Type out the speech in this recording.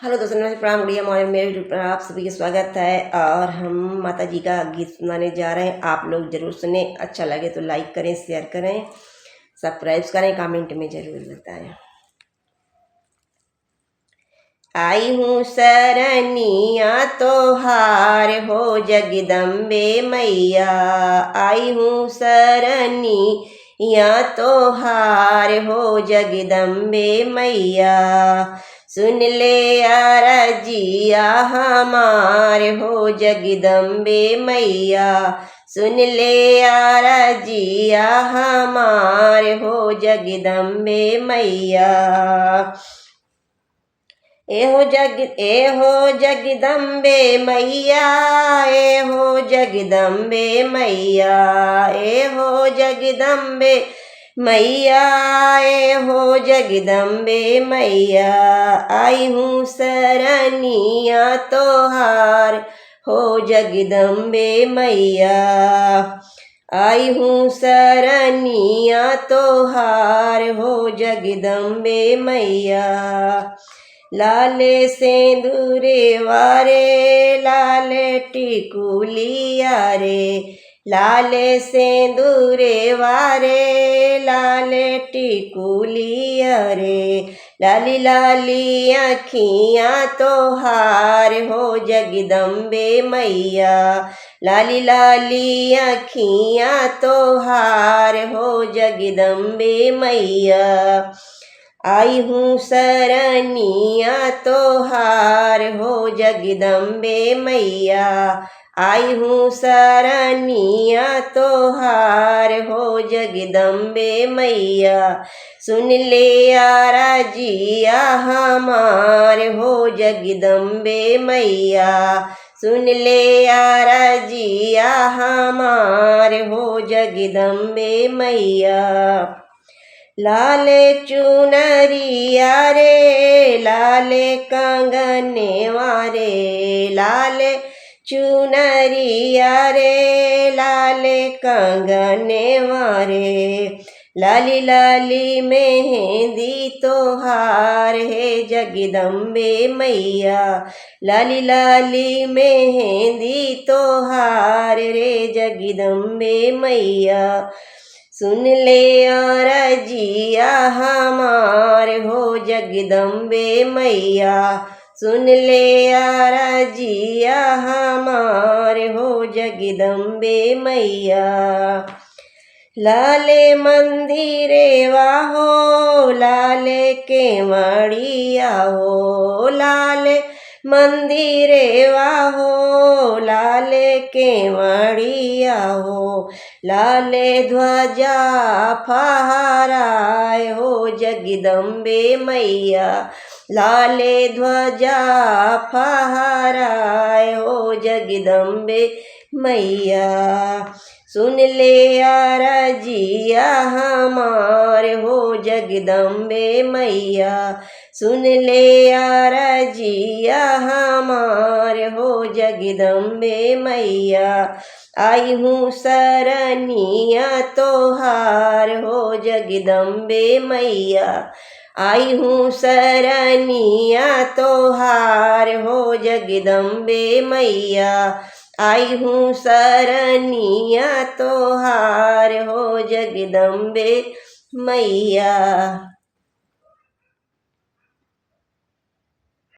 Hello दोस्तों, नमस्ते, प्रणाम, गुड़िया मॉर्निंग। मेरे यूट्यूब पर आप सभी का स्वागत है और हम माता जी का गीत सुनाने जा रहे हैं। आप लोग जरूर सुने, अच्छा लगे तो लाइक करें, शेयर करें, सब्सक्राइब करें, कमेंट में जरूर बताएं। आई हूँ सरनिया तोहार हो जगदम्बे मैया, आई हूँ सरनिया तोहार हो जगदम्बे मैया। सुन ले अरजिया हमार हो जगदम्बे मैया, सुन ले अरजिया हमार हो जगदम्बे मैया। एहो जगदम्बे मैया, एहो जगदम्बे मैया, एहो जगदम्बे मैया, एहो जगदम्बे मैया। आई हूँ सरनिया तोहार हो जगदम्बे मैया, आई हूँ सरनिया तोहार हो जगदम्बे मैया। लाले सेंदूरे वारे लाले टिकुलिया रे, लाले सेंदूरे वारे लाले टिकुलिया रे। लाली लाली अखियाँ तोहार हो जगदम्बे मैया, लाली लाली अखियाँ तोहार हो जगदम्बे मैया। आई हूँ सरनिया तोहार हो जगदम्बे मैया, आई हूँ सरनिया तोहार हो जगदम्बे मैया। सुन ले अरजिया हमार हो जगदम्बे मैया, सुन ले अरजिया हमार हो जगदम्बे मैया। लाले चुनरिया रे लाले कंगने वारे, लाले चुनरिया रे लाले कंगने वारे। लाली लाली मेहंदी तोहार है जगदम्बे मैया, लाली लाली मेहंदी तोहार रे जगदम्बे मैया। सुन ले अरजिया हमार हो जगदम्बे मैया, सुन ले अरजिया हमार हो जगदम्बे मैया। लाले मंदिरे वाहो लाले के मड़िया हो, लाले मंदिरे वाहो लाले के मड़िया हो। लाले ध्वजा फहराए हो जगदम्बे मैया, लाले ध्वजा फहराए हो जगदम्बे मैया। सुन ले अरजिया हमार हो जगदम्बे मैया, सुन ले अरजिया हमार हो जगदम्बे मैया। आई हूँ सरनिया तोहार हो जगदम्बे मैया, आई हूँ सरनिया तोहार हो जगदम्बे मैया, आई हूँ सरनिया तोहार हो जगदम्बे मैया।